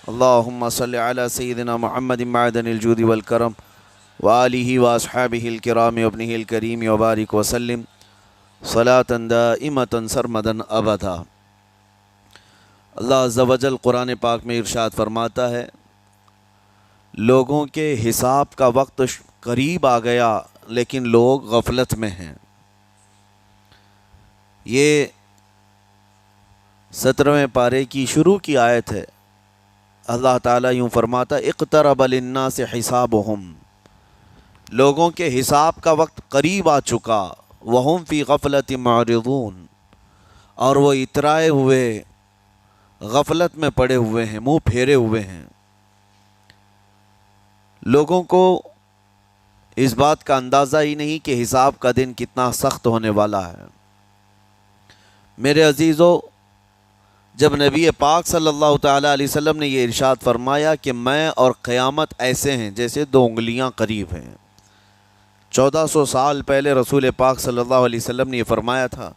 اللهم صل على سيدنا محمد معدن الجود والكرم وآله وأصحابه الكرام وابنه الكريم وبارك وسلم صلاة دائمة سرمدا أبدا۔ اللہ عز و جل قرآن پاک میں ارشاد فرماتا ہے، لوگوں کے حساب کا وقت قریب آ گیا لیکن لوگ غفلت میں ہیں۔ یہ 17ویں پارے کی شروع کی آیت ہے۔ اللہ تعالیٰ یوں فرماتا ہے، اقترب للناس حسابہم، لوگوں کے حساب کا وقت قریب آ چکا، وہم فی غفلت معرضون، اور وہ اترائے ہوئے غفلت میں پڑے ہوئے ہیں، منہ پھیرے ہوئے ہیں۔ لوگوں کو اس بات کا اندازہ ہی نہیں کہ حساب کا دن کتنا سخت ہونے والا ہے۔ میرے عزیزو، جب نبی پاک صلی اللہ تعالیٰ علیہ وسلم نے یہ ارشاد فرمایا کہ میں اور قیامت ایسے ہیں جیسے 2 انگلیاں قریب ہیں، 1400 سال پہلے رسول پاک صلی اللہ علیہ وسلم نے یہ فرمایا تھا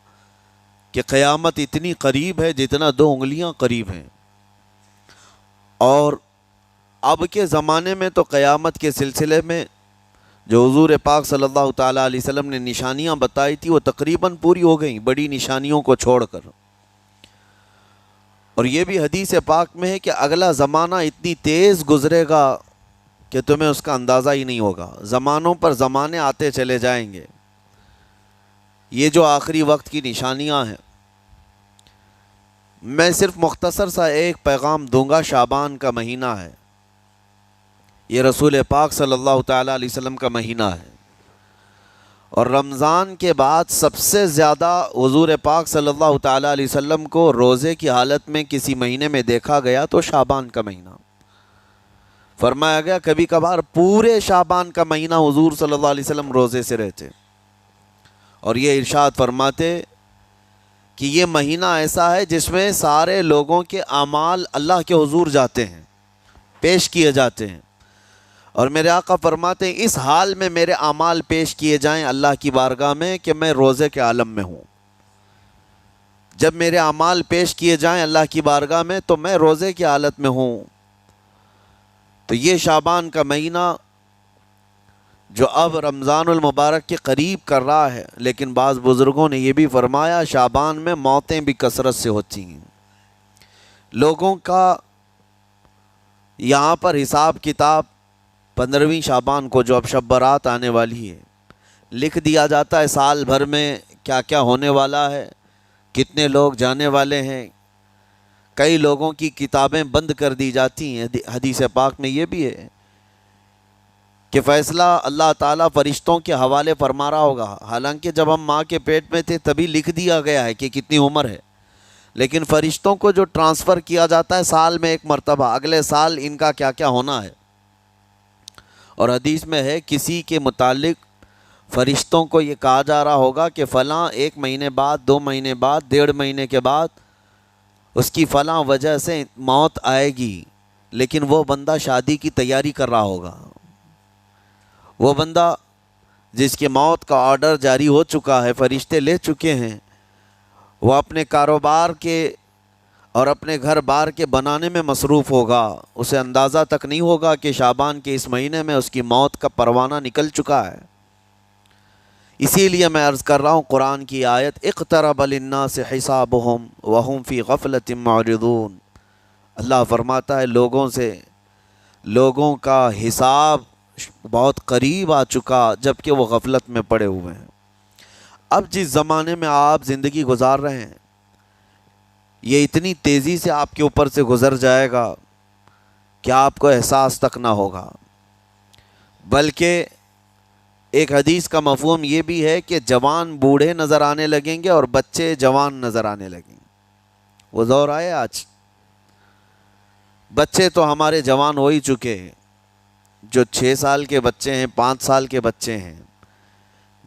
کہ قیامت اتنی قریب ہے جتنا 2 انگلیاں قریب ہیں۔ اور اب کے زمانے میں تو قیامت کے سلسلے میں جو حضور پاک صلی اللہ تعالیٰ علیہ وسلم نے نشانیاں بتائی تھی وہ تقریباً پوری ہو گئیں، بڑی نشانیوں کو چھوڑ کر۔ اور یہ بھی حدیث پاک میں ہے کہ اگلا زمانہ اتنی تیز گزرے گا کہ تمہیں اس کا اندازہ ہی نہیں ہوگا، زمانوں پر زمانے آتے چلے جائیں گے۔ یہ جو آخری وقت کی نشانیاں ہیں، میں صرف مختصر سا ایک پیغام دوں گا۔ شعبان کا مہینہ ہے، یہ رسول پاک صلی اللہ تعالیٰ علیہ وسلم کا مہینہ ہے، اور رمضان کے بعد سب سے زیادہ حضور پاک صلی اللہ تعالیٰ علیہ وسلم کو روزے کی حالت میں کسی مہینے میں دیکھا گیا تو شعبان کا مہینہ فرمایا گیا۔ کبھی کبھار پورے شعبان کا مہینہ حضور صلی اللہ علیہ وسلم روزے سے رہتے، اور یہ ارشاد فرماتے کہ یہ مہینہ ایسا ہے جس میں سارے لوگوں کے اعمال اللہ کے حضور جاتے ہیں، پیش کیے جاتے ہیں، اور میرے آقا فرماتے ہیں اس حال میں میرے اعمال پیش کیے جائیں اللہ کی بارگاہ میں کہ میں روزے کے عالم میں ہوں۔ جب میرے اعمال پیش کیے جائیں اللہ کی بارگاہ میں تو میں روزے کی حالت میں ہوں۔ تو یہ شعبان کا مہینہ جو اب رمضان المبارک کے قریب کر رہا ہے، لیکن بعض بزرگوں نے یہ بھی فرمایا شعبان میں موتیں بھی کثرت سے ہوتی ہیں۔ لوگوں کا یہاں پر حساب کتاب 15ویں شعبان کو جو اب شب برات آنے والی ہے لکھ دیا جاتا ہے، سال بھر میں کیا کیا ہونے والا ہے، کتنے لوگ جانے والے ہیں۔ کئی لوگوں کی کتابیں بند کر دی جاتی ہیں۔ حدیث پاک میں یہ بھی ہے کہ فیصلہ اللہ تعالیٰ فرشتوں کے حوالے فرما رہا ہوگا، حالانکہ جب ہم ماں کے پیٹ میں تھے تبھی لکھ دیا گیا ہے کہ کتنی عمر ہے، لیکن فرشتوں کو جو ٹرانسفر کیا جاتا ہے سال میں ایک مرتبہ، اگلے سال ان کا کیا کیا ہونا ہے۔ اور حدیث میں ہے کسی کے متعلق فرشتوں کو یہ کہا جا رہا ہوگا کہ فلاں 1 مہینے بعد، 2 مہینے بعد، 1.5 مہینے کے بعد اس کی فلاں وجہ سے موت آئے گی، لیکن وہ بندہ شادی کی تیاری کر رہا ہوگا، وہ بندہ جس کی موت کا آرڈر جاری ہو چکا ہے، فرشتے لے چکے ہیں، وہ اپنے کاروبار کے اور اپنے گھر بار کے بنانے میں مصروف ہوگا، اسے اندازہ تک نہیں ہوگا کہ شعبان کے اس مہینے میں اس کی موت کا پروانہ نکل چکا ہے۔ اسی لیے میں عرض کر رہا ہوں قرآن کی آیت اقترب للناس حسابہم وہم فی غفلت معرضون، اللہ فرماتا ہے لوگوں کا حساب بہت قریب آ چکا جبکہ وہ غفلت میں پڑے ہوئے ہیں۔ اب جس زمانے میں آپ زندگی گزار رہے ہیں یہ اتنی تیزی سے آپ کے اوپر سے گزر جائے گا کہ آپ کو احساس تک نہ ہوگا، بلکہ ایک حدیث کا مفہوم یہ بھی ہے کہ جوان بوڑھے نظر آنے لگیں گے اور بچے جوان نظر آنے لگیں گے۔ وہ دور آئے آج، بچے تو ہمارے جوان ہو ہی چکے ہیں، جو 6 سال کے بچے ہیں، 5 سال کے بچے ہیں،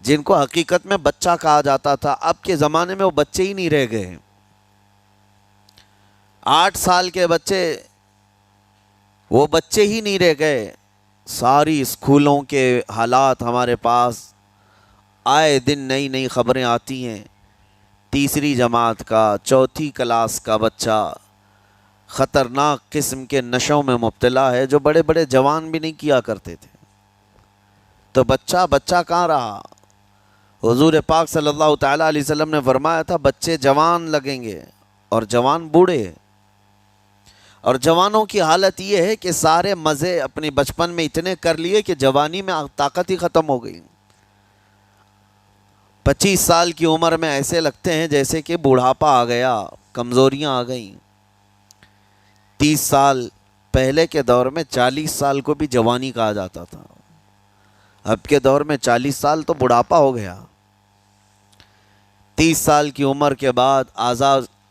جن کو حقیقت میں بچہ کہا جاتا تھا، اب کے زمانے میں وہ بچے ہی نہیں رہ گئے۔ 8 سال کے بچے وہ بچے ہی نہیں رہ گئے۔ ساری اسکولوں کے حالات ہمارے پاس آئے دن نئی خبریں آتی ہیں، 3ری جماعت کا، 4تھی کلاس کا بچہ خطرناک قسم کے نشوں میں مبتلا ہے جو بڑے بڑے جوان بھی نہیں کیا کرتے تھے۔ تو بچہ کہاں رہا؟ حضور پاک صلی اللہ تعالیٰ علیہ وسلم نے فرمایا تھا بچے جوان لگیں گے اور جوان بوڑھے، اور جوانوں کی حالت یہ ہے کہ سارے مزے اپنے بچپن میں اتنے کر لیے کہ جوانی میں طاقت ہی ختم ہو گئی۔ 25 سال کی عمر میں ایسے لگتے ہیں جیسے کہ بوڑھاپا آ گیا، کمزوریاں آ گئیں۔ 30 سال پہلے کے دور میں 40 سال کو بھی جوانی کہا جاتا تھا، اب کے دور میں 40 سال تو بڑھاپا ہو گیا۔ 30 سال کی عمر کے بعد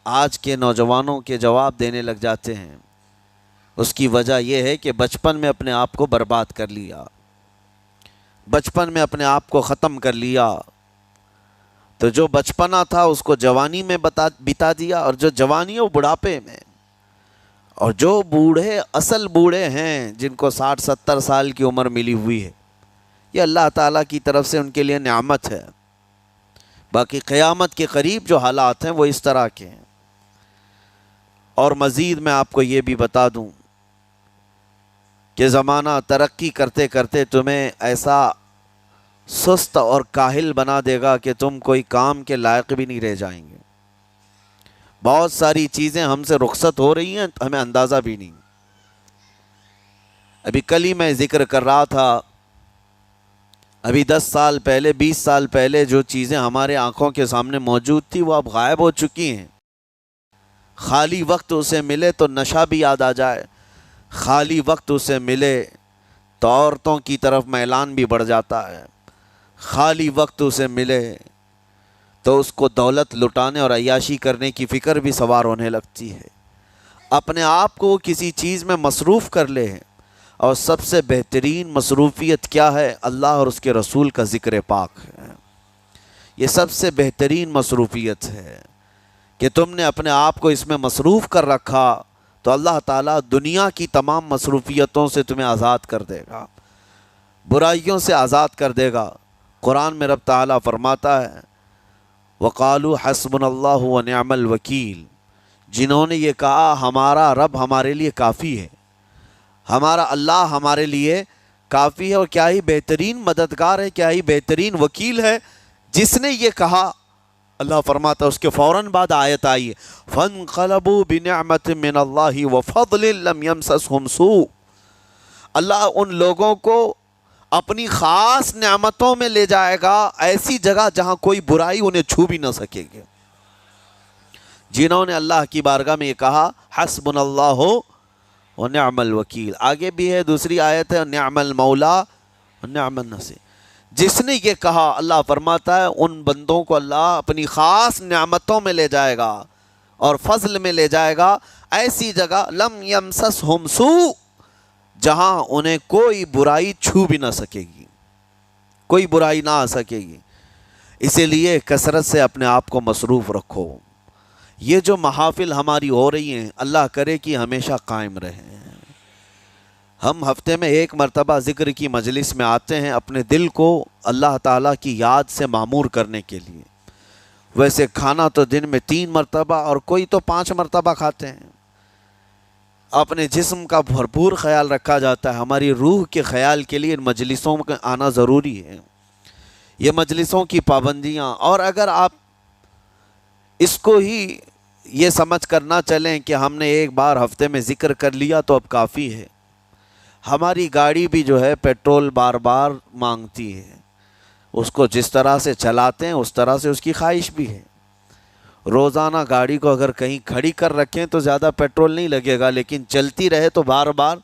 آج کے نوجوانوں کے جواب دینے لگ جاتے ہیں۔ اس کی وجہ یہ ہے کہ بچپن میں اپنے آپ کو برباد کر لیا، بچپن میں اپنے آپ کو ختم کر لیا۔ تو جو بچپنا تھا اس کو جوانی میں بتا دیا، اور جو جوانی ہے وہ بڑھاپے میں۔ اور جو بوڑھے اصل بوڑھے ہیں جن کو 60-70 سال کی عمر ملی ہوئی ہے، یہ اللہ تعالیٰ کی طرف سے ان کے لیے نعمت ہے۔ باقی قیامت کے قریب جو حالات ہیں وہ اس طرح کے ہیں۔ اور مزید میں آپ کو یہ بھی بتا دوں کہ زمانہ ترقی کرتے کرتے تمہیں ایسا سست اور کاہل بنا دے گا کہ تم کوئی کام کے لائق بھی نہیں رہ جائیں گے۔ بہت ساری چیزیں ہم سے رخصت ہو رہی ہیں، ہمیں اندازہ بھی نہیں۔ ابھی کل ہی میں ذکر کر رہا تھا، ابھی 10 سال پہلے 20 سال پہلے جو چیزیں ہمارے آنکھوں کے سامنے موجود تھی وہ اب غائب ہو چکی ہیں۔ خالی وقت اسے ملے تو نشہ بھی یاد آ جائے، خالی وقت اسے ملے تو عورتوں کی طرف میلان بھی بڑھ جاتا ہے، خالی وقت اسے ملے تو اس کو دولت لٹانے اور عیاشی کرنے کی فکر بھی سوار ہونے لگتی ہے۔ اپنے آپ کو وہ کسی چیز میں مصروف کر لے، اور سب سے بہترین مصروفیت کیا ہے؟ اللہ اور اس کے رسول کا ذکر پاک ہے۔ یہ سب سے بہترین مصروفیت ہے کہ تم نے اپنے آپ کو اس میں مصروف کر رکھا تو اللہ تعالیٰ دنیا کی تمام مصروفیتوں سے تمہیں آزاد کر دے گا، برائیوں سے آزاد کر دے گا۔ قرآن میں رب تعالیٰ فرماتا ہے وَقَالُوا حَسْبُنَا اللَّهُ وَنِعْمَ الْوَكِيلُ، جنہوں نے یہ کہا ہمارا رب ہمارے لیے کافی ہے، ہمارا اللہ ہمارے لیے کافی ہے، اور کیا ہی بہترین مددگار ہے، کیا ہی بہترین وکیل ہے جس نے یہ کہا۔ اللہ فرماتا ہے اس کے فوراً بعد آیت آئی ہے فَانْقَلَبُوا بِنِعْمَةٍ مِّنَ اللَّهِ وَفَضْلٍ لَمْ يَمْسَسْهُمْ سُوءٌ، اللہ ان لوگوں کو اپنی خاص نعمتوں میں لے جائے گا، ایسی جگہ جہاں کوئی برائی انہیں چھو بھی نہ سکے گی۔ جنہوں نے اللہ کی بارگاہ میں یہ کہا حسبنا اللہ ونعم الوکیل، آگے بھی ہے دوسری آیت ہے نعم المولا ونعم النصیر، جس نے یہ کہا اللہ فرماتا ہے ان بندوں کو اللہ اپنی خاص نعمتوں میں لے جائے گا اور فضل میں لے جائے گا، ایسی جگہ لم یمسسہم سوء، جہاں انہیں کوئی برائی چھو بھی نہ سکے گی، کوئی برائی نہ آ سکے گی۔ اسی لیے کثرت سے اپنے آپ کو مصروف رکھو۔ یہ جو محافل ہماری ہو رہی ہیں اللہ کرے کہ ہمیشہ قائم رہیں۔ ہم ہفتے میں 1 مرتبہ ذکر کی مجلس میں آتے ہیں اپنے دل کو اللہ تعالیٰ کی یاد سے معمور کرنے کے لیے۔ ویسے کھانا تو دن میں 3 مرتبہ اور کوئی تو 5 مرتبہ کھاتے ہیں۔ اپنے جسم کا بھرپور خیال رکھا جاتا ہے، ہماری روح کے خیال کے لیے ان مجلسوں میں آنا ضروری ہے۔ یہ مجلسوں کی پابندیاں، اور اگر آپ اس کو ہی یہ سمجھ کر نہ چلیں کہ ہم نے ایک بار ہفتے میں ذکر کر لیا تو اب کافی ہے، ہماری گاڑی بھی جو ہے پیٹرول بار بار مانگتی ہے، اس کو جس طرح سے چلاتے ہیں اس طرح سے اس کی خواہش بھی ہے۔ روزانہ گاڑی کو اگر کہیں کھڑی کر رکھیں تو زیادہ پیٹرول نہیں لگے گا، لیکن چلتی رہے تو بار بار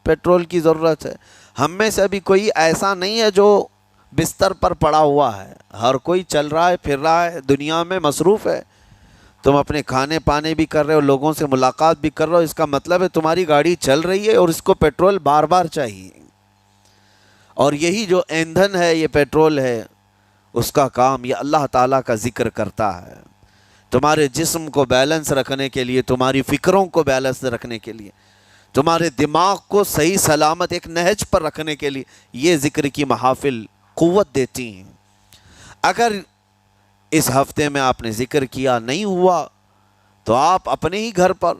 پیٹرول کی ضرورت ہے۔ ہم میں سے ابھی کوئی ایسا نہیں ہے جو بستر پر پڑا ہوا ہے، ہر کوئی چل رہا ہے، پھر رہا ہے، دنیا میں مصروف ہے۔ تم اپنے کھانے پانے بھی کر رہے ہو، لوگوں سے ملاقات بھی کر رہے ہو، اس کا مطلب ہے تمہاری گاڑی چل رہی ہے اور اس کو پیٹرول بار بار چاہیے۔ اور یہی جو ایندھن ہے، یہ پیٹرول ہے، اس کا کام یہ اللہ تعالیٰ کا ذکر کرتا ہے۔ تمہارے جسم کو بیلنس رکھنے کے لیے، تمہاری فکروں کو بیلنس رکھنے کے لیے، تمہارے دماغ کو صحیح سلامت ایک نہج پر رکھنے کے لیے یہ ذکر کی محافل قوت دیتی ہیں۔ اگر اس ہفتے میں آپ نے ذکر کیا نہیں ہوا تو آپ اپنے ہی گھر پر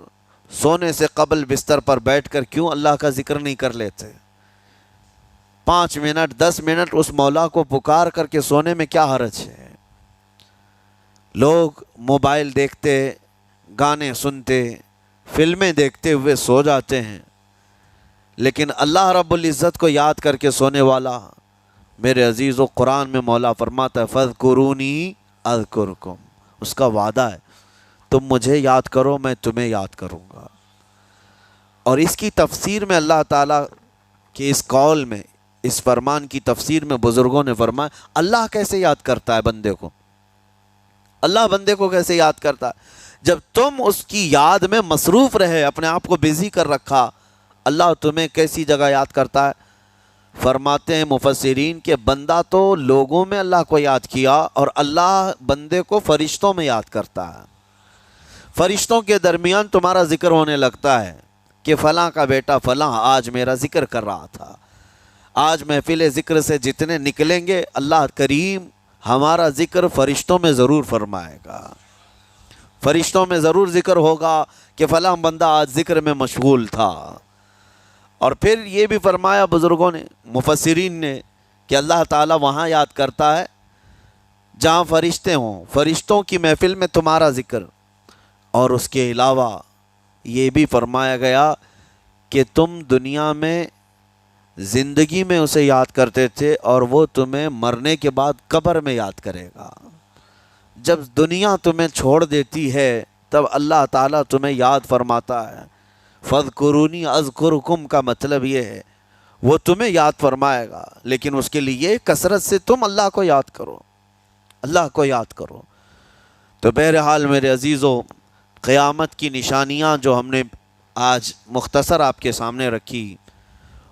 سونے سے قبل بستر پر بیٹھ کر کیوں اللہ کا ذکر نہیں کر لیتے؟ 5 منٹ 10 منٹ اس مولا کو پکار کر کے سونے میں کیا حرج ہے؟ لوگ موبائل دیکھتے، گانے سنتے، فلمیں دیکھتے ہوئے سو جاتے ہیں، لیکن اللہ رب العزت کو یاد کر کے سونے والا، میرے عزیزو، قرآن میں مولا فرماتا ہے فَاذْكُرُونِي أَذْكُرْكُمْ، اس کا وعدہ ہے تم مجھے یاد کرو میں تمہیں یاد کروں گا۔ اور اس کی تفسیر میں اللہ تعالیٰ کے اس قول میں، اس فرمان کی تفسیر میں بزرگوں نے فرمایا اللہ کیسے یاد کرتا ہے بندے کو؟ اللہ بندے کو کیسے یاد کرتا ہے؟ جب تم اس کی یاد میں مصروف رہے، اپنے آپ کو بزی کر رکھا، اللہ تمہیں کیسی جگہ یاد کرتا ہے؟ فرماتے ہیں مفسرین کہ بندہ تو لوگوں میں اللہ کو یاد کیا، اور اللہ بندے کو فرشتوں میں یاد کرتا ہے۔ فرشتوں کے درمیان تمہارا ذکر ہونے لگتا ہے کہ فلاں کا بیٹا فلاں آج میرا ذکر کر رہا تھا۔ آج محفل ذکر سے جتنے نکلیں گے، اللہ کریم ہمارا ذکر فرشتوں میں ضرور فرمائے گا، فرشتوں میں ضرور ذکر ہوگا کہ فلاں بندہ آج ذکر میں مشغول تھا۔ اور پھر یہ بھی فرمایا بزرگوں نے، مفسرین نے، کہ اللہ تعالیٰ وہاں یاد کرتا ہے جہاں فرشتے ہوں، فرشتوں کی محفل میں تمہارا ذکر۔ اور اس کے علاوہ یہ بھی فرمایا گیا کہ تم دنیا میں زندگی میں اسے یاد کرتے تھے، اور وہ تمہیں مرنے کے بعد قبر میں یاد کرے گا۔ جب دنیا تمہیں چھوڑ دیتی ہے تب اللہ تعالیٰ تمہیں یاد فرماتا ہے۔ فَاذْكُرُونِي أَذْكُرْكُمْ کا مطلب یہ ہے وہ تمہیں یاد فرمائے گا، لیکن اس کے لیے کثرت سے تم اللہ کو یاد کرو، اللہ کو یاد کرو۔ تو بہرحال میرے عزیزو، قیامت کی نشانیاں جو ہم نے آج مختصر آپ کے سامنے رکھی،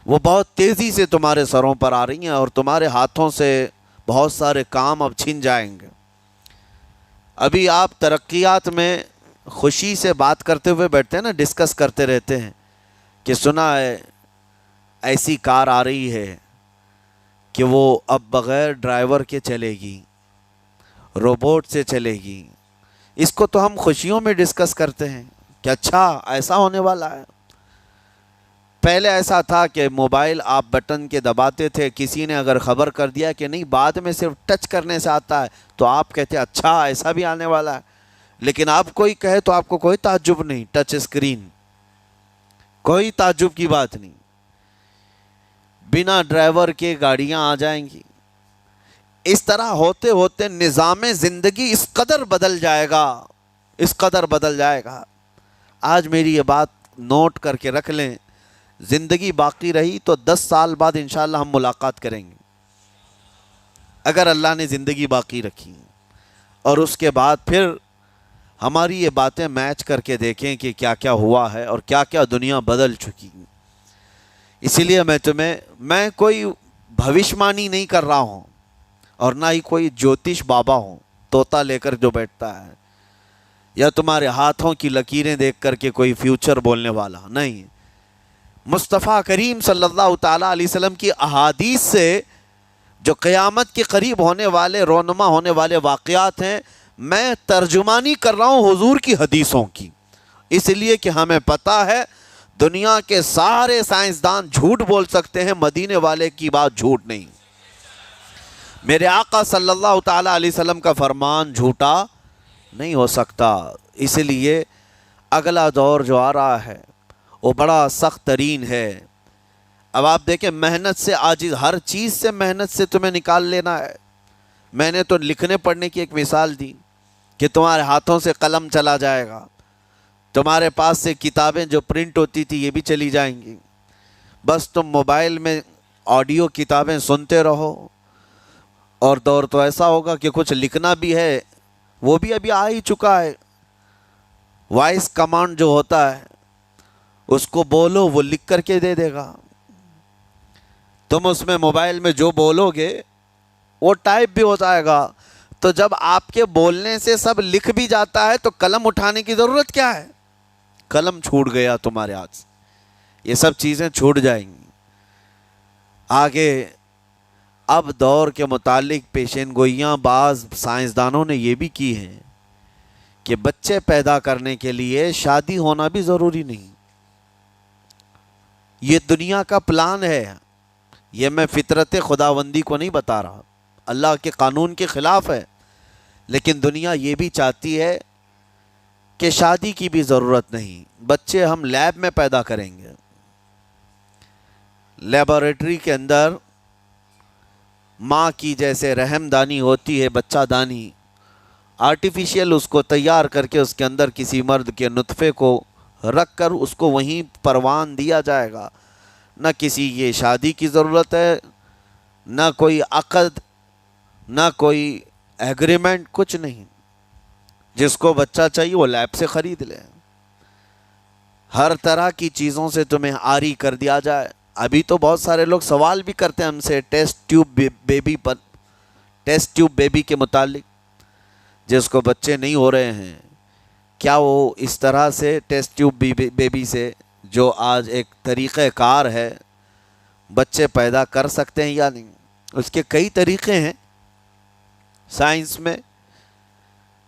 وہ بہت تیزی سے تمہارے سروں پر آ رہی ہیں، اور تمہارے ہاتھوں سے بہت سارے کام اب چھن جائیں گے۔ ابھی آپ ترقیات میں خوشی سے بات کرتے ہوئے بیٹھتے ہیں نا، ڈسکس کرتے رہتے ہیں کہ سنا ہے ایسی کار آ رہی ہے کہ وہ اب بغیر ڈرائیور کے چلے گی، روبوٹ سے چلے گی۔ اس کو تو ہم خوشیوں میں ڈسکس کرتے ہیں کہ اچھا ایسا ہونے والا ہے۔ پہلے ایسا تھا کہ موبائل آپ بٹن کے دباتے تھے، کسی نے اگر خبر کر دیا کہ نہیں بعد میں صرف ٹچ کرنے سے آتا ہے تو آپ کہتے اچھا ایسا بھی آنے والا ہے۔ لیکن آپ کوئی کہے تو آپ کو کوئی تعجب نہیں، ٹچ اسکرین، کوئی تعجب کی بات نہیں، بنا ڈرائیور کے گاڑیاں آ جائیں گی۔ اس طرح ہوتے ہوتے نظام زندگی اس قدر بدل جائے گا، اس قدر بدل جائے گا۔ آج میری یہ بات نوٹ کر کے رکھ لیں، زندگی باقی رہی تو 10 سال بعد انشاءاللہ ہم ملاقات کریں گے، اگر اللہ نے زندگی باقی رکھی، اور اس کے بعد پھر ہماری یہ باتیں میچ کر کے دیکھیں کہ کیا کیا ہوا ہے اور کیا کیا دنیا بدل چکی۔ اسی لیے میں کوئی بھوشمانی نہیں کر رہا ہوں، اور نہ ہی کوئی جوتش بابا ہوں طوطا لے کر جو بیٹھتا ہے، یا تمہارے ہاتھوں کی لکیریں دیکھ کر کے کوئی فیوچر بولنے والا نہیں۔ مصطفیٰ کریم صلی اللہ تعالیٰ علیہ وسلم کی احادیث سے جو قیامت کے قریب ہونے والے، رونما ہونے والے واقعات ہیں، میں ترجمانی کر رہا ہوں حضور کی حدیثوں کی، اس لیے کہ ہمیں پتہ ہے دنیا کے سارے سائنسدان جھوٹ بول سکتے ہیں، مدینے والے کی بات جھوٹ نہیں۔ میرے آقا صلی اللہ تعالیٰ علیہ وسلم کا فرمان جھوٹا نہیں ہو سکتا۔ اس لیے اگلا دور جو آ رہا ہے وہ بڑا سخت ترین ہے۔ اب آپ دیکھیں، محنت سے عاجز، ہر چیز سے محنت سے تمہیں نکال لینا ہے۔ میں نے تو لکھنے پڑھنے کی ایک مثال دی کہ تمہارے ہاتھوں سے قلم چلا جائے گا، تمہارے پاس سے کتابیں جو پرنٹ ہوتی تھی یہ بھی چلی جائیں گی، بس تم موبائل میں آڈیو کتابیں سنتے رہو۔ اور دور تو ایسا ہوگا کہ کچھ لکھنا بھی ہے، وہ بھی ابھی آ ہی چکا ہے، وائس کمانڈ جو ہوتا ہے اس کو بولو وہ لکھ کر کے دے دے گا۔ تم اس میں موبائل میں جو بولو گے وہ ٹائپ بھی ہو جائے گا۔ تو جب آپ کے بولنے سے سب لکھ بھی جاتا ہے تو قلم اٹھانے کی ضرورت کیا ہے؟ قلم چھوٹ گیا تمہارے ہاتھ سے، یہ سب چیزیں چھوٹ جائیں گی۔ آگے اب دور کے متعلق پیشین گوئیاں بعض سائنسدانوں نے یہ بھی کی ہیں کہ بچے پیدا کرنے کے لیے شادی ہونا بھی ضروری نہیں. یہ دنیا کا پلان ہے. یہ میں فطرت خداوندی کو نہیں بتا رہا، اللہ کے قانون کے خلاف ہے، لیکن دنیا یہ بھی چاہتی ہے کہ شادی کی بھی ضرورت نہیں، بچے ہم لیب میں پیدا کریں گے. لیبارٹری کے اندر ماں کی جیسے رحم دانی ہوتی ہے، بچہ دانی، آرٹیفیشیل اس کو تیار کر کے اس کے اندر کسی مرد کے نطفے کو رکھ کر اس کو وہیں پروان دیا جائے گا. نہ کسی یہ شادی کی ضرورت ہے، نہ کوئی عقد، نہ کوئی ایگریمنٹ، کچھ نہیں. جس کو بچہ چاہیے وہ لیب سے خرید لے. ہر طرح کی چیزوں سے تمہیں عاری کر دیا جائے. ابھی تو بہت سارے لوگ سوال بھی کرتے ہیں ہم سے ٹیسٹ ٹیوب بیبی کے متعلق. جس کو بچے نہیں ہو رہے ہیں، کیا وہ اس طرح سے ٹیسٹ ٹیوب بیبی سے، جو آج ایک طریقہ کار ہے، بچے پیدا کر سکتے ہیں یا نہیں؟ اس کے کئی طریقے ہیں سائنس میں،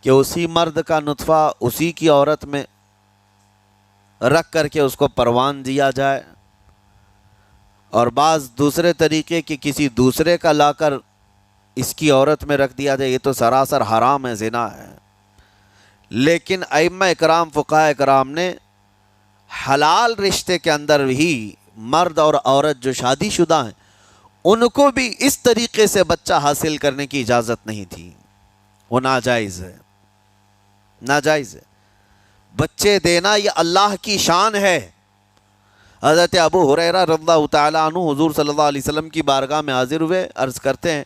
کہ اسی مرد کا نطفہ اسی کی عورت میں رکھ کر کے اس کو پروان دیا جائے، اور بعض دوسرے طریقے کہ کسی دوسرے کا لا کر اس کی عورت میں رکھ دیا جائے. یہ تو سراسر حرام ہے، زنا ہے. لیکن ائمہ اکرام، فقہاء اکرام نے حلال رشتے کے اندر ہی مرد اور عورت جو شادی شدہ ہیں ان کو بھی اس طریقے سے بچہ حاصل کرنے کی اجازت نہیں تھی. وہ ناجائز ہے، ناجائز ہے. بچے دینا یہ اللہ کی شان ہے. حضرت ابو ہریرہ رضی اللہ تعالیٰ عنہ حضور صلی اللہ علیہ وسلم کی بارگاہ میں حاضر ہوئے، عرض کرتے ہیں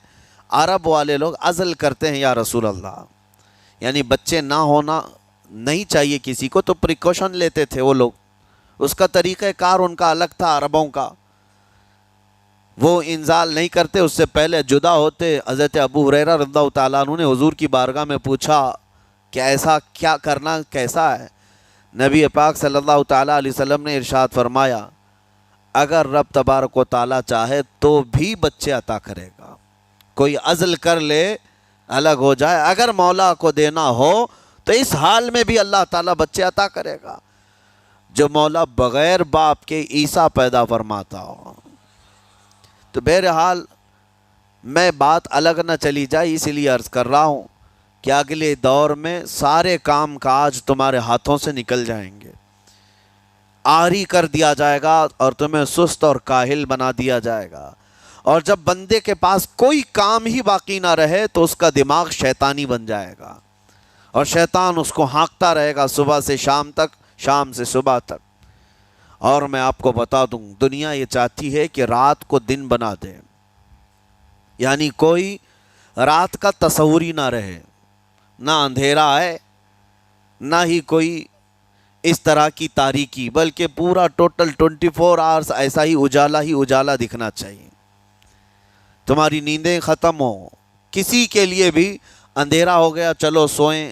عرب والے لوگ عزل کرتے ہیں یا رسول اللہ، یعنی بچے نہ ہونا نہیں چاہیے کسی کو، تو پریکاشن لیتے تھے وہ لوگ. اس کا طریقہ کار ان کا الگ تھا عربوں کا. وہ انزال نہیں کرتے، اس سے پہلے جدا ہوتے. حضرت ابو ہریرہ رضی اللہ تعالیٰ عنہ نے حضور کی بارگاہ میں پوچھا کہ ایسا کیا کرنا کیسا ہے؟ نبی پاک صلی اللہ تعالیٰ علیہ وسلم نے ارشاد فرمایا اگر رب تبارک و تعالیٰ چاہے تو بھی بچے عطا کرے گا. کوئی عزل کر لے، الگ ہو جائے، اگر مولا کو دینا ہو تو اس حال میں بھی اللہ تعالیٰ بچے عطا کرے گا. جو مولا بغیر باپ کے عیسیٰ پیدا فرماتا ہو. تو بہرحال میں بات الگ نہ چلی جائے اس لیے عرض کر رہا ہوں کہ اگلے دور میں سارے کام کاج تمہارے ہاتھوں سے نکل جائیں گے، عاری کر دیا جائے گا اور تمہیں سست اور کاہل بنا دیا جائے گا. اور جب بندے کے پاس کوئی کام ہی باقی نہ رہے تو اس کا دماغ شیطانی بن جائے گا، اور شیطان اس کو ہانکتا رہے گا صبح سے شام تک، شام سے صبح تک. اور میں آپ کو بتا دوں دنیا یہ چاہتی ہے کہ رات کو دن بنا دے، یعنی کوئی رات کا تصور ہی نہ رہے، نہ اندھیرا ہے نہ ہی کوئی اس طرح کی تاریکی، بلکہ پورا ٹوٹل 24 آورز ایسا ہی اجالا دکھنا چاہیے. تمہاری نیندیں ختم ہوں، کسی کے لیے بھی اندھیرا ہو گیا چلو سوئیں.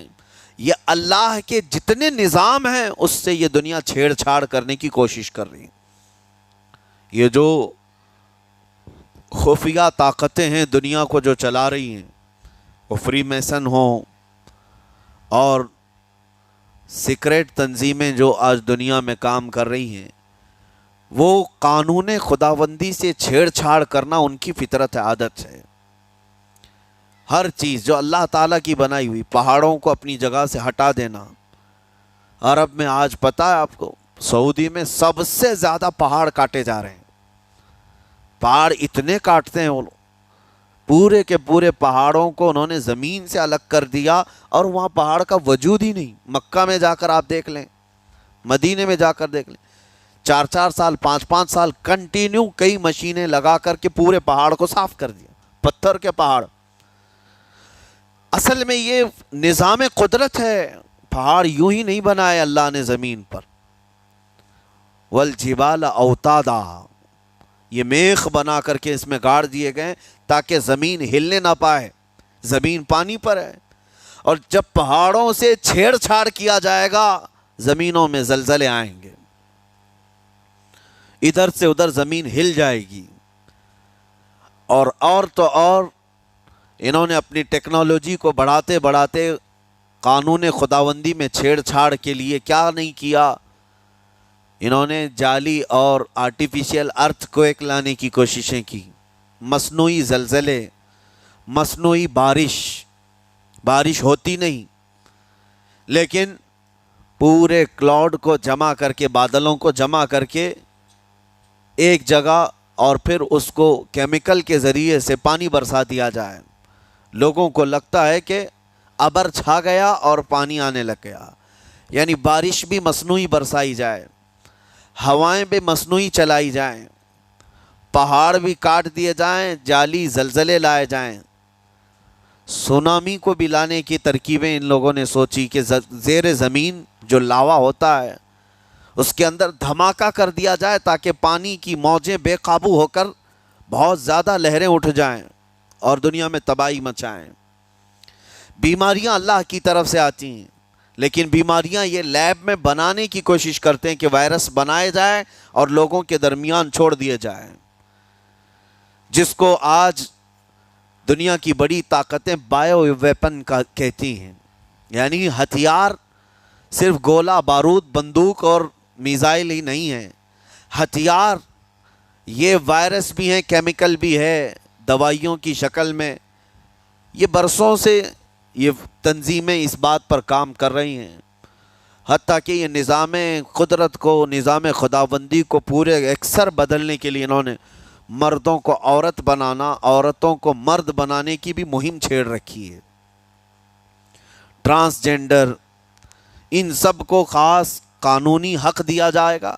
یہ اللہ کے جتنے نظام ہیں اس سے یہ دنیا چھیڑ چھاڑ کرنے کی کوشش کر رہی ہے. یہ جو خفیہ طاقتیں ہیں دنیا کو جو چلا رہی ہیں، وہ فری میسن ہوں اور سیکریٹ تنظیمیں جو آج دنیا میں کام کر رہی ہیں، وہ قانون خداوندی سے چھیڑ چھاڑ کرنا ان کی فطرت عادت ہے. ہر چیز جو اللہ تعالیٰ کی بنائی ہوئی، پہاڑوں کو اپنی جگہ سے ہٹا دینا. عرب میں آج پتہ ہے آپ کو، سعودی میں سب سے زیادہ پہاڑ کاٹے جا رہے ہیں. پہاڑ اتنے کاٹتے ہیں وہ لوگ، پورے کے پورے پہاڑوں کو انہوں نے زمین سے الگ کر دیا، اور وہاں پہاڑ کا وجود ہی نہیں. مکہ میں جا کر آپ دیکھ لیں، مدینے میں جا کر دیکھ لیں، 4 سال 5 سال کنٹینیو کئی مشینیں لگا کر کے پورے پہاڑ کو صاف کر دیا، پتھر کے پہاڑ. اصل میں یہ نظام قدرت ہے، پہاڑ یوں ہی نہیں بنائے اللہ نے زمین پر. والجبال اوتادا، یہ میخ بنا کر کے اس میں گاڑ دیے گئے تاکہ زمین ہلنے نہ پائے. زمین پانی پر ہے، اور جب پہاڑوں سے چھیڑ چھاڑ کیا جائے گا زمینوں میں زلزلے آئیں گے، ادھر سے ادھر زمین ہل جائے گی. اور تو اور انہوں نے اپنی ٹیکنالوجی کو بڑھاتے بڑھاتے قانون خداوندی میں چھیڑ چھاڑ کے لیے کیا نہیں کیا، انہوں نے جعلی اور آرٹیفیشل ارتھ کویک لانے کی کوششیں کی، مصنوعی زلزلے، مصنوعی بارش ہوتی نہیں، لیکن پورے کلاؤڈ کو جمع کر کے، بادلوں کو جمع کر کے ایک جگہ، اور پھر اس کو کیمیکل کے ذریعے سے پانی برسا دیا جائے۔ لوگوں کو لگتا ہے کہ ابر چھا گیا اور پانی آنے لگ گیا، یعنی بارش بھی مصنوعی برسائی جائے، ہوائیں بھی مصنوعی چلائی جائیں، پہاڑ بھی کاٹ دیے جائیں، جعلی زلزلے لائے جائیں، سونامی کو بھی لانے کی ترکیبیں ان لوگوں نے سوچی کہ زیر زمین جو لاوا ہوتا ہے اس کے اندر دھماکہ کر دیا جائے تاکہ پانی کی موجیں بے قابو ہو کر بہت زیادہ لہریں اٹھ جائیں اور دنیا میں تباہی مچائیں۔ بیماریاں اللہ کی طرف سے آتی ہیں، لیکن بیماریاں یہ لیب میں بنانے کی کوشش کرتے ہیں کہ وائرس بنائے جائیں اور لوگوں کے درمیان چھوڑ دیے جائیں، جس کو آج دنیا کی بڑی طاقتیں بایو ویپن کا کہتی ہیں، یعنی ہتھیار صرف گولہ بارود بندوق اور میزائل ہی نہیں ہیں، ہتھیار یہ وائرس بھی ہیں، کیمیکل بھی ہے، دوائیوں کی شکل میں۔ یہ برسوں سے یہ تنظیمیں اس بات پر کام کر رہی ہیں، حتیٰ کہ یہ نظام قدرت کو، نظام خداوندی کو پورے اکثر بدلنے کے لیے انہوں نے مردوں کو عورت بنانا، عورتوں کو مرد بنانے کی بھی مہم چھیڑ رکھی ہے۔ ٹرانسجینڈر، ان سب کو خاص قانونی حق دیا جائے گا،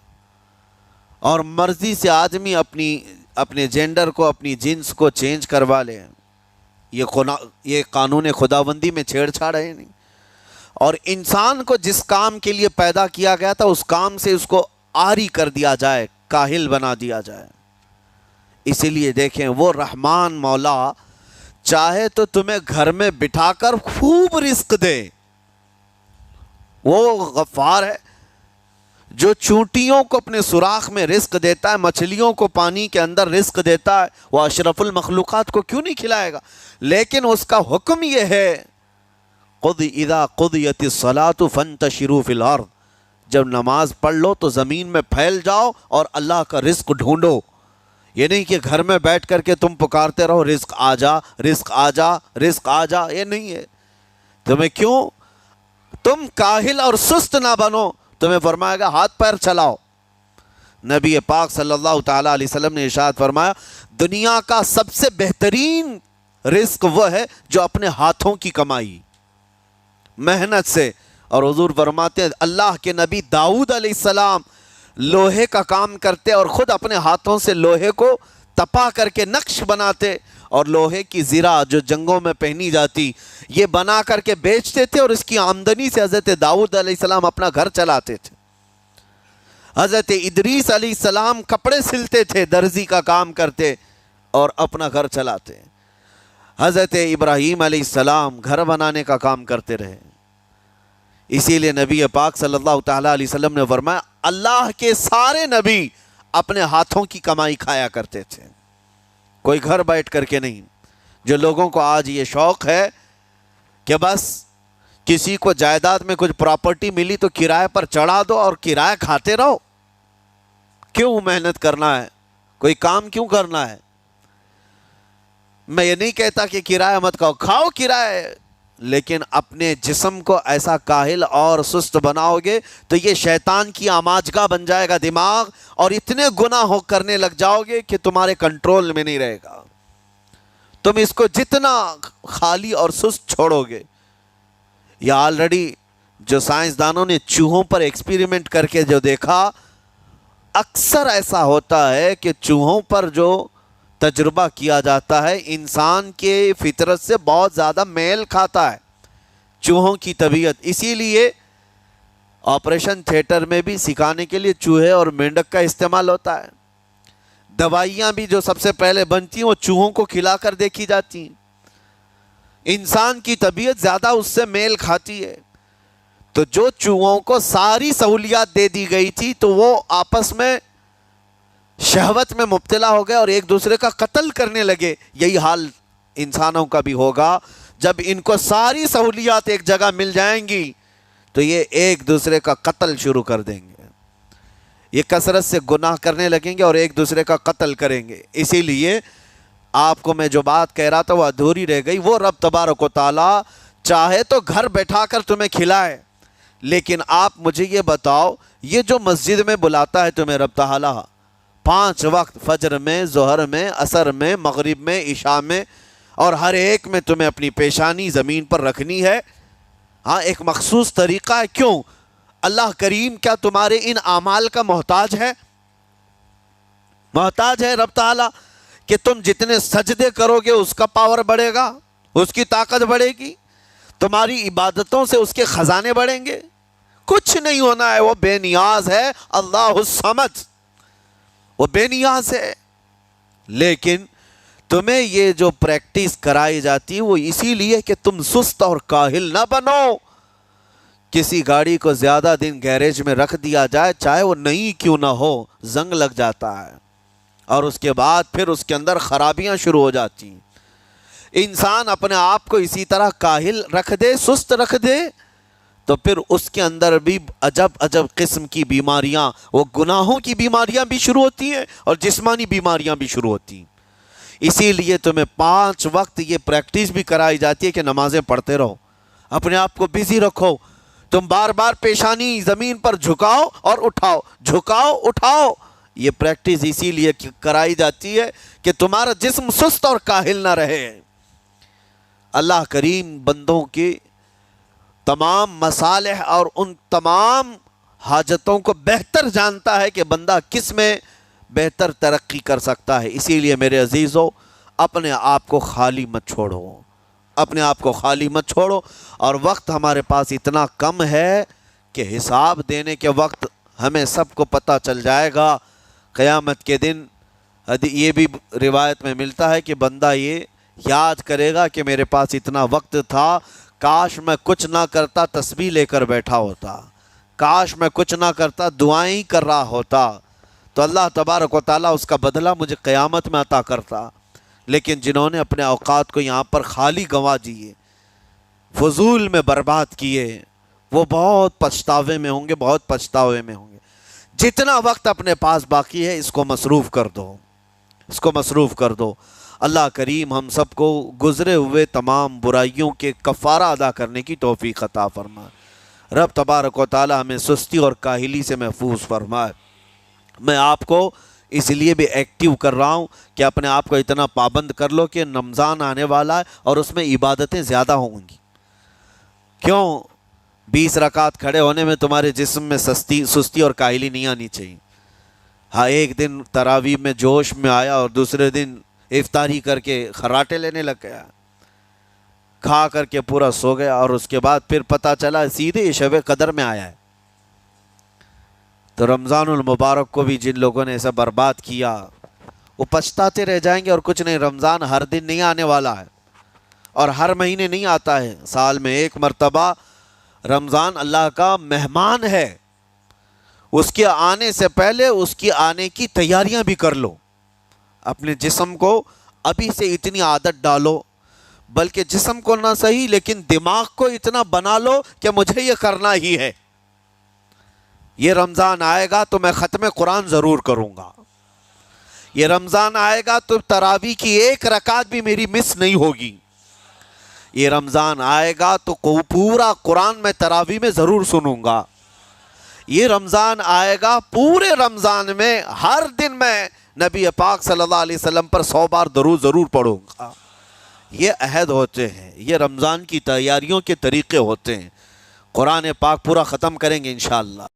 اور مرضی سے آدمی اپنے جینڈر کو، اپنی جنس کو چینج کروا لے۔ یہ قانون خداوندی میں چھیڑ چھاڑ ہے نہیں، اور انسان کو جس کام کے لیے پیدا کیا گیا تھا اس کام سے اس کو عاری کر دیا جائے، کاہل بنا دیا جائے۔ اسی لیے دیکھیں، وہ رحمان مولا چاہے تو تمہیں گھر میں بٹھا کر خوب رزق دے، وہ غفار ہے جو چونٹیوں کو اپنے سوراخ میں رزق دیتا ہے، مچھلیوں کو پانی کے اندر رزق دیتا ہے، وہ اشرف المخلوقات کو کیوں نہیں کھلائے گا؟ لیکن اس کا حکم یہ ہے، اذا قضیت الصلاۃ فانتشروا فی الارض، جب نماز پڑھ لو تو زمین میں پھیل جاؤ اور اللہ کا رزق ڈھونڈو۔ یہ نہیں کہ گھر میں بیٹھ کر کے تم پکارتے رہو رزق آ جا، رزق آ جا، رزق آ جا، یہ نہیں ہے۔ تمہیں کیوں؟ تم کاہل اور سست نہ بنو، تمہیں فرمائے گا ہاتھ پیر چلاؤ۔ نبی پاک صلی اللہ تعالیٰ علیہ وسلم نے ارشاد فرمایا، دنیا کا سب سے بہترین رزق وہ ہے جو اپنے ہاتھوں کی کمائی، محنت سے۔ اور حضور فرماتے ہیں اللہ کے نبی داؤد علیہ السلام لوہے کا کام کرتے اور خود اپنے ہاتھوں سے لوہے کو تپا کر کے نقش بناتے، اور لوہے کی زرہ جو جنگوں میں پہنی جاتی یہ بنا کر کے بیچتے تھے، اور اس کی آمدنی سے حضرت داؤد علیہ السلام اپنا گھر چلاتے تھے۔ حضرت ادریس علیہ السلام کپڑے سلتے تھے، درزی کا کام کرتے اور اپنا گھر چلاتے۔ حضرت ابراہیم علیہ السلام گھر بنانے کا کام کرتے رہے۔ اسی لیے نبی پاک صلی اللہ تعالیٰ علیہ وسلم نے فرمایا اللہ کے سارے نبی اپنے ہاتھوں کی کمائی کھایا کرتے تھے، کوئی گھر بیٹھ کر کے نہیں۔ جو لوگوں کو آج یہ شوق ہے کہ بس کسی کو جائیداد میں کچھ پراپرٹی ملی تو کرائے پر چڑھا دو اور کرایہ کھاتے رہو، کیوں محنت کرنا ہے؟ کوئی کام کیوں کرنا ہے؟ میں یہ نہیں کہتا کہ کرایہ مت کھاؤ، کھاؤ کرایہ، لیکن اپنے جسم کو ایسا کاہل اور سست بناؤ گے تو یہ شیطان کی آماجگاہ بن جائے گا دماغ، اور اتنے گناہ کرنے لگ جاؤ گے کہ تمہارے کنٹرول میں نہیں رہے گا۔ تم اس کو جتنا خالی اور سست چھوڑو گے، یا آلریڈی جو سائنسدانوں نے چوہوں پر ایکسپیریمنٹ کر کے جو دیکھا، اکثر ایسا ہوتا ہے کہ چوہوں پر جو تجربہ کیا جاتا ہے انسان کے فطرت سے بہت زیادہ میل کھاتا ہے چوہوں کی طبیعت۔ اسی لیے آپریشن تھیٹر میں بھی سکھانے کے لیے چوہے اور مینڈک کا استعمال ہوتا ہے۔ دوائیاں بھی جو سب سے پہلے بنتی ہیں وہ چوہوں کو کھلا کر دیکھی جاتی ہیں۔ انسان کی طبیعت زیادہ اس سے میل کھاتی ہے، تو جو چوہوں کو ساری سہولیات دے دی گئی تھی تو وہ آپس میں شہوت میں مبتلا ہو گئے اور ایک دوسرے کا قتل کرنے لگے۔ یہی حال انسانوں کا بھی ہوگا جب ان کو ساری سہولیات ایک جگہ مل جائیں گی تو یہ ایک دوسرے کا قتل شروع کر دیں گے، یہ کثرت سے گناہ کرنے لگیں گے اور ایک دوسرے کا قتل کریں گے۔ اسی لیے آپ کو میں جو بات کہہ رہا تھا وہ ادھوری رہ گئی۔ وہ رب تبارک و تعالی چاہے تو گھر بیٹھا کر تمہیں کھلائے، لیکن آپ مجھے یہ بتاؤ، یہ جو مسجد میں بلاتا ہے تمہیں رب تعالی 5 وقت، فجر میں، ظہر میں، عصر میں، مغرب میں، عشاء میں، اور ہر ایک میں تمہیں اپنی پیشانی زمین پر رکھنی ہے، ہاں ایک مخصوص طریقہ ہے۔ کیوں؟ اللہ کریم کیا تمہارے ان اعمال کا محتاج ہے؟ محتاج ہے رب تعالیٰ کہ تم جتنے سجدے کرو گے اس کا پاور بڑھے گا، اس کی طاقت بڑھے گی، تمہاری عبادتوں سے اس کے خزانے بڑھیں گے؟ کچھ نہیں ہونا ہے، وہ بے نیاز ہے، اللہ الصمد، وہ بے نیاز ہے۔ لیکن تمہیں یہ جو پریکٹس کرائی جاتی ہے وہ اسی لیے کہ تم سست اور کاہل نہ بنو۔ کسی گاڑی کو زیادہ دن گیریج میں رکھ دیا جائے، چاہے وہ نئی کیوں نہ ہو، زنگ لگ جاتا ہے اور اس کے بعد پھر اس کے اندر خرابیاں شروع ہو جاتی ہیں۔ انسان اپنے آپ کو اسی طرح کاہل رکھ دے، سست رکھ دے، تو پھر اس کے اندر بھی عجب عجب قسم کی بیماریاں، وہ گناہوں کی بیماریاں بھی شروع ہوتی ہیں اور جسمانی بیماریاں بھی شروع ہوتی ہیں۔ اسی لیے تمہیں 5 وقت یہ پریکٹس بھی کرائی جاتی ہے کہ نمازیں پڑھتے رہو، اپنے آپ کو بزی رکھو، تم بار بار پیشانی زمین پر جھکاؤ اور اٹھاؤ، جھکاؤ اٹھاؤ۔ یہ پریکٹس اسی لیے کرائی جاتی ہے کہ تمہارا جسم سست اور کاہل نہ رہے۔ اللہ کریم بندوں کی تمام مصالح اور ان تمام حاجتوں کو بہتر جانتا ہے کہ بندہ کس میں بہتر ترقی کر سکتا ہے۔ اسی لیے میرے عزیزو، اپنے آپ کو خالی مت چھوڑو، اپنے آپ کو خالی مت چھوڑو۔ اور وقت ہمارے پاس اتنا کم ہے کہ حساب دینے کے وقت ہمیں سب کو پتہ چل جائے گا قیامت کے دن۔ یہ بھی روایت میں ملتا ہے کہ بندہ یہ یاد کرے گا کہ میرے پاس اتنا وقت تھا، کاش میں کچھ نہ کرتا تسبیح لے کر بیٹھا ہوتا، کاش میں کچھ نہ کرتا دعائیں ہی کر رہا ہوتا، تو اللہ تبارک و تعالیٰ اس کا بدلہ مجھے قیامت میں عطا کرتا۔ لیکن جنہوں نے اپنے اوقات کو یہاں پر خالی گنوا دیے، فضول میں برباد کیے، وہ بہت پچھتاوے میں ہوں گے، بہت پچھتاوے میں ہوں گے۔ جتنا وقت اپنے پاس باقی ہے اس کو مصروف کر دو، اس کو مصروف کر دو۔ اللہ کریم ہم سب کو گزرے ہوئے تمام برائیوں کے کفارہ ادا کرنے کی توفیق عطا فرمائے۔ رب تبارک و تعالی ہمیں سستی اور کاہلی سے محفوظ فرمائے۔ میں آپ کو اس لیے بھی ایکٹیو کر رہا ہوں کہ اپنے آپ کو اتنا پابند کر لو کہ رمضان آنے والا ہے اور اس میں عبادتیں زیادہ ہوں گی۔ کیوں؟ 20 رکعت کھڑے ہونے میں تمہارے جسم میں سستی اور کاہلی نہیں آنی چاہیے۔ ہاں ایک دن تراویح میں جوش میں آیا اور دوسرے دن افطاری کر کے خراٹے لینے لگ گیا، کھا کر کے پورا سو گیا، اور اس کے بعد پھر پتہ چلا سیدھے شب قدر میں آیا ہے۔ تو رمضان المبارک کو بھی جن لوگوں نے ایسا برباد کیا وہ پچھتاتے رہ جائیں گے۔ اور کچھ نہیں، رمضان ہر دن نہیں آنے والا ہے اور ہر مہینے نہیں آتا ہے، سال میں ایک مرتبہ رمضان اللہ کا مہمان ہے۔ اس کے آنے سے پہلے اس کی آنے کی تیاریاں بھی کر لو، اپنے جسم کو ابھی سے اتنی عادت ڈالو، بلکہ جسم کو نہ صحیح لیکن دماغ کو اتنا بنا لو کہ مجھے یہ کرنا ہی ہے۔ یہ رمضان آئے گا تو میں ختم قرآن ضرور کروں گا، یہ رمضان آئے گا تو تراویح کی 1 رکعت بھی میری مس نہیں ہوگی، یہ رمضان آئے گا تو پورا قرآن میں تراویح میں ضرور سنوں گا، یہ رمضان آئے گا پورے رمضان میں ہر دن میں نبی پاک صلی اللہ علیہ وسلم پر 100 بار درود ضرور پڑھوں گا۔ یہ عہد ہوتے ہیں، یہ رمضان کی تیاریوں کے طریقے ہوتے ہیں۔ قرآن پاک پورا ختم کریں گے انشاءاللہ۔